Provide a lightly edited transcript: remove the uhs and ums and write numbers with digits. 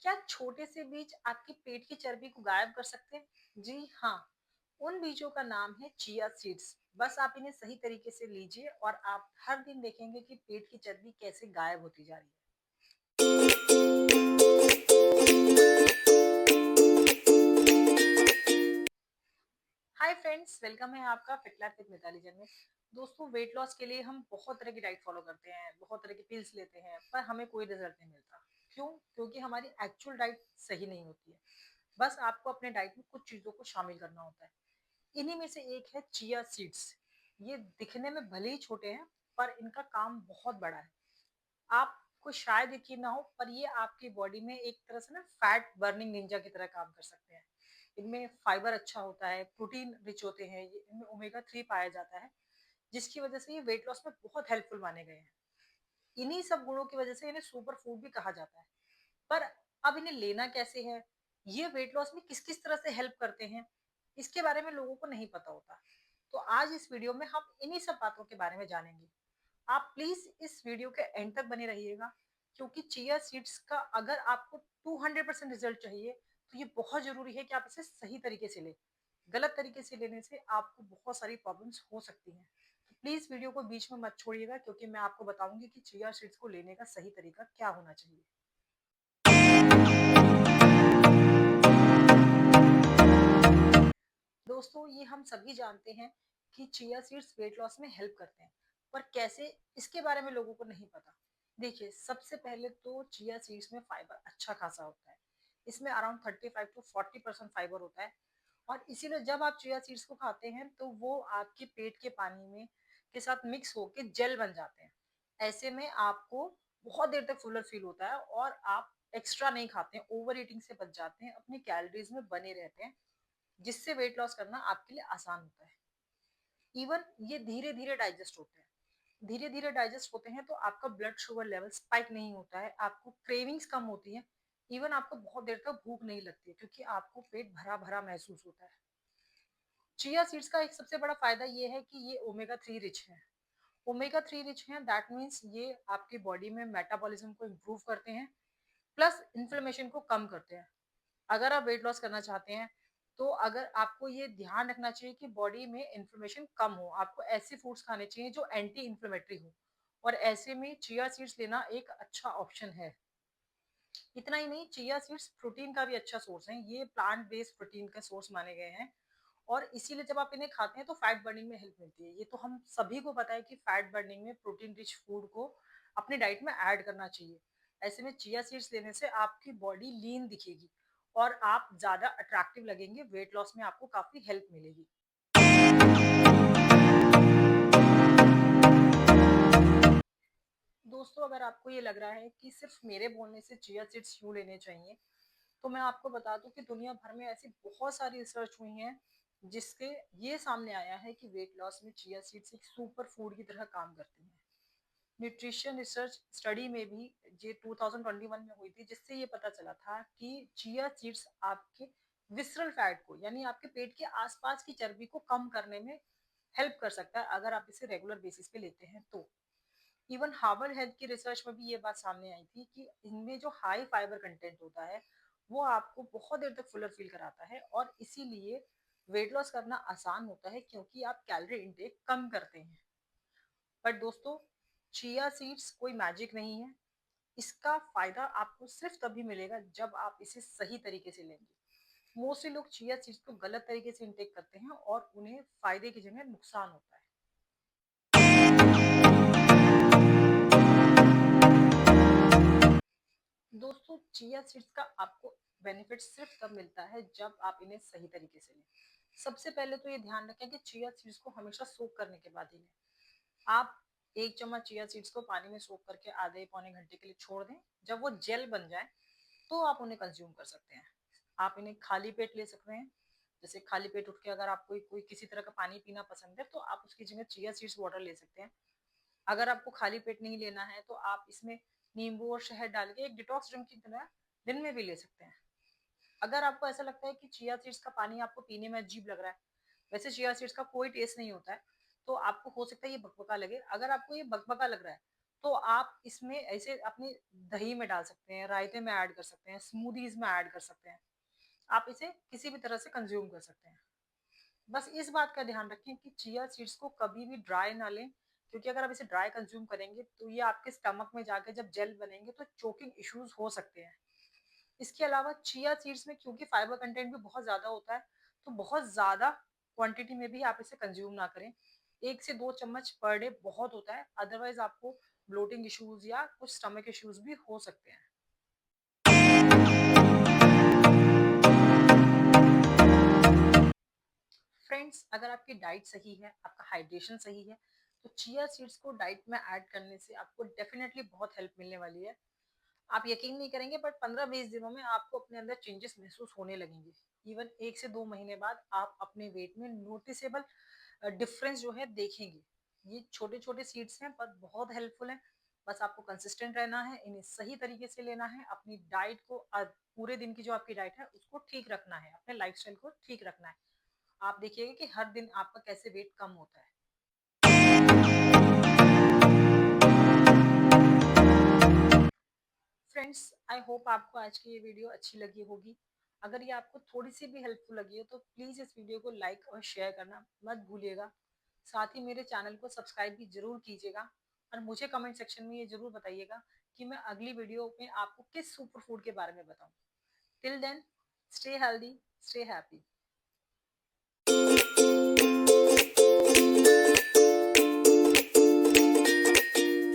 क्या छोटे से बीज आपके पेट की चर्बी को गायब कर सकते हैं? जी हाँ, उन बीजों का नाम है चिया सीड्स। बस आप इन्हें सही तरीके से लीजिए और आप हर दिन देखेंगे कि पेट की चर्बी कैसे गायब होती जा रही है। हाय फ्रेंड्स, वेलकम है आपका fit life with Mitali Jain में। दोस्तों, वेट लॉस के लिए हम बहुत तरह की डाइट फॉलो करते हैं, बहुत तरह की पिल्स लेते हैं, पर हमें कोई रिजल्ट नहीं मिलता। क्यों? क्योंकि हमारी एक्चुअल डाइट सही नहीं होती है। बस आपको अपने डाइट में कुछ चीजों को शामिल करना होता है। इन्हीं में से एक है चिया सीड्स। ये दिखने में भले ही छोटे हैं, पर इनका काम बहुत बड़ा है। आपको शायद यकीन ना हो, पर ये आपकी बॉडी में एक तरह से ना फैट बर्निंग निंजा की तरह काम कर सकते हैं। इनमें फाइबर अच्छा होता है, प्रोटीन रिच होते हैं, इनमें ओमेगा 3 पाया जाता है, जिसकी वजह से ये वेट लॉस में बहुत हेल्पफुल माने गए हैं। इन्हीं सब गुणों की वजह से इन्हें सुपर फूड भी कहा जाता है। पर अब इन्हें लेना कैसे है, ये वेट लॉस में किस किस तरह से हेल्प करते हैं, इसके बारे में लोगों को नहीं पता होता। तो आज इस वीडियो में हम इन्हीं सब बातों के बारे में जानेंगे। आप प्लीज इस वीडियो के एंड तक बने रहिएगा, क्योंकि चिया सीड्स का अगर आपको 200% रिजल्ट चाहिए तो ये बहुत जरूरी है कि आप इसे सही तरीके से लें। गलत तरीके से लेने से आपको बहुत सारी प्रॉब्लम्स हो सकती हैं। तो प्लीज वीडियो को बीच में मत छोड़िएगा, क्योंकि मैं आपको बताऊंगी कि चिया सीड्स को लेने का सही तरीका क्या होना चाहिए। दोस्तों, ये हम सभी जानते हैं कि चिया सीड्स वेट लॉस में हेल्प करते हैं, पर कैसे, इसके बारे में लोगों को नहीं पता। देखिए, सबसे पहले तो चिया सीड्स में फाइबर अच्छा खासा होता है। इसमें अराउंड 35 to 40% फाइबर होता है। और इसीलिए जब आप चिया सीड्स को खाते हैं तो वो आपके पेट के पानी में के साथ मिक्स होके जेल बन जाते हैं। ऐसे में आपको बहुत देर तक फुलर फील होता है और आप एक्स्ट्रा नहीं खाते हैं, ओवर ईटिंग से बच जाते हैं, अपनी कैलोरीज में बने रहते हैं, जिससे वेट लॉस करना आपके लिए आसान होता है। इवन ये धीरे धीरे डाइजेस्ट होते हैं। धीरे धीरे डाइजेस्ट होते हैं तो आपका ब्लड शुगर लेवल स्पाइक नहीं होता है, आपको क्रेविंग्स कम होती है। इवन आपको बहुत देर तक भूख नहीं लगती है, क्योंकि आपको पेट भरा भरा महसूस होता है। चिया सीड्स का एक सबसे बड़ा फायदा ये है कि ये ओमेगा 3 रिच है। ओमेगा 3 रिच है, दैट मीन्स ये आपकी बॉडी में मेटाबॉलिज्म को इम्प्रूव करते हैं, प्लस इन्फ्लेमेशन को कम करते हैं। अगर आप वेट लॉस करना चाहते हैं तो अगर आपको ये ध्यान रखना चाहिए कि बॉडी में इन्फ्लेमेशन कम हो, आपको ऐसे फूड्स खाने चाहिए जो एंटी इन्फ्लेमेटरी हो, और ऐसे में चिया सीड्स लेना एक अच्छा ऑप्शन है। इतना ही नहीं, चिया सीड्स प्रोटीन का भी अच्छा सोर्स है। ये प्लांट बेस्ड प्रोटीन का सोर्स माने गए हैं, और इसीलिए जब आप इन्हें खाते हैं तो फैट बर्निंग में हेल्प मिलती है। ये तो हम सभी को पता है कि फैट बर्निंग में प्रोटीन रिच फूड को अपनी डाइट में ऐड करना चाहिए। ऐसे में चिया सीड्स लेने से आपकी बॉडी लीन दिखेगी और आप ज्यादा अट्रैक्टिव लगेंगे, वेट लॉस में आपको काफी हेल्प मिलेगी। दोस्तों, अगर आपको ये लग रहा है कि सिर्फ मेरे बोलने से चिया सीड्स क्यों लेने चाहिए, तो मैं आपको बता दूं कि दुनिया भर में ऐसी बहुत सारी रिसर्च हुई हैं, जिसके ये सामने आया है कि वेट लॉस में चिया सीड्स एक सुपर फूड की तरह काम करती हैं। न्यूट्रिशन रिसर्च स्टडी में भी ये 2021 में हुई थी, जिससे ये पता चला था कि चिया सीड्स आपके विसरल फैट को, यानी आपके पेट के आसपास की चर्बी को कम करने में हेल्प कर सकता है, अगर आप इसे रेगुलर बेसिस पे लेते हैं तो। इवन हार्वर्ड हेल्थ की रिसर्च में भी ये बात सामने आई थी कि इनमें जो हाई फाइबर कंटेंट होता है वो आपको बहुत देर तक फुलर फील कराता है, और इसीलिए वेट लॉस करना आसान होता है, क्योंकि आप कैलोरी इंटेक कम करते हैं। बट दोस्तों, चिया सीड्स कोई मैजिक नहीं है। इसका फायदा आपको सिर्फ तभी मिलेगा जब आप इसे सही तरीके से लेंगे। मोस्टली लोग चिया सीड्स को गलत तरीके से इंटेक करते हैं और उन्हें फायदे की जगह नुकसान होता है। दोस्तों, चिया सीड्स का आपको बेनिफिट सिर्फ तब मिलता है जब आप इन्हें सही तरीके से लें। सबसे पहले तो ये ध्यान रखें कि चिया सीड्स को हमेशा सोक करने के बाद ही लें। आप 1 चम्मच चिया सीड्स को पानी में सोक करके आधे पौने घंटे के लिए छोड़ दें। जब वो जेल बन जाए तो आप उन्हें कंज्यूम कर सकते हैं। आप इन्हें खाली पेट ले सकते हैं। जैसे खाली पेट उठ के अगर आप कोई कोई किसी तरह का पानी पीना पसंद है तो आप उसकी जगह चिया सीड्स वाटर ले सकते हैं। अगर आपको खाली पेट नहीं लेना है तो आप इसमें नींबू और शहद डाल के एक डिटॉक्स ड्रिंक की तरह दिन में भी ले सकते हैं। अगर आपको ऐसा लगता है कि चिया सीड्स का पानी आपको पीने में अजीब लग रहा है, वैसे चिया सीड्स का कोई टेस्ट नहीं होता है, तो आपको हो सकता है ये बकबका लगे। अगर आपको ये बकबका लग रहा है तो आप इसमें ऐसे अपनी दही में डाल सकते हैं, रायते में ऐड कर सकते हैं, स्मूदीज में ऐड कर सकते हैं। आप इसे किसी भी तरह से कंज्यूम कर सकते हैं। बस इस बात का ध्यान रखें कि चिया सीड्स को कभी भी ड्राई ना लें, क्योंकि अगर आप इसे ड्राई कंज्यूम करेंगे तो ये आपके स्टमक में जाकर जब जेल बनेंगे तो चोकिंग इश्यूज हो सकते हैं। इसके अलावा चिया सीड्स में क्योंकि फाइबर कंटेंट भी बहुत ज्यादा होता है, तो बहुत ज्यादा क्वांटिटी में भी आप इसे कंज्यूम ना करें। 1 से 2 चम्मच पर डे बहुत होता है, अदरवाइज आपको ब्लोटिंग इश्यूज या कुछ स्टमक इश्यूज भी हो सकते हैं। फ्रेंड्स, अगर आपकी डाइट सही है, आपका हाइड्रेशन सही है, तो चिया सीड्स को डाइट में ऐड करने से आपको डेफिनेटली बहुत हेल्प मिलने वाली है। आप यकीन नहीं करेंगे, बट 15-20 दिनों में आपको अपने अंदर चेंजेस महसूस होने लगेंगे। इवन 1 से 2 महीने बाद आप अपने वेट में नोटिसेबल डिफरेंस जो है देखेंगे। ये छोटे छोटे सीड्स हैं पर बहुत हेल्पफुल हैं। बस आपको कंसिस्टेंट रहना है, इन्हें सही तरीके से लेना है, अपनी डाइट को पूरे दिन की जो आपकी डाइट है उसको ठीक रखना है, अपने लाइफस्टाइल को ठीक रखना है। आप देखिएगा कि हर दिन आपका कैसे वेट कम होता है। फ्रेंड्स, आई होप आपको आज की ये वीडियो अच्छी लगी होगी। अगर ये आपको थोड़ी सी भी हेल्पफुल लगी हो तो प्लीज़ इस वीडियो को लाइक और शेयर करना मत भूलिएगा। साथ ही मेरे चैनल को सब्सक्राइब भी ज़रूर कीजिएगा, और मुझे कमेंट सेक्शन में ये ज़रूर बताइएगा कि मैं अगली वीडियो में आपको किस सुपर फूड के बारे में बताऊँ। Till then, stay healthy, stay happy.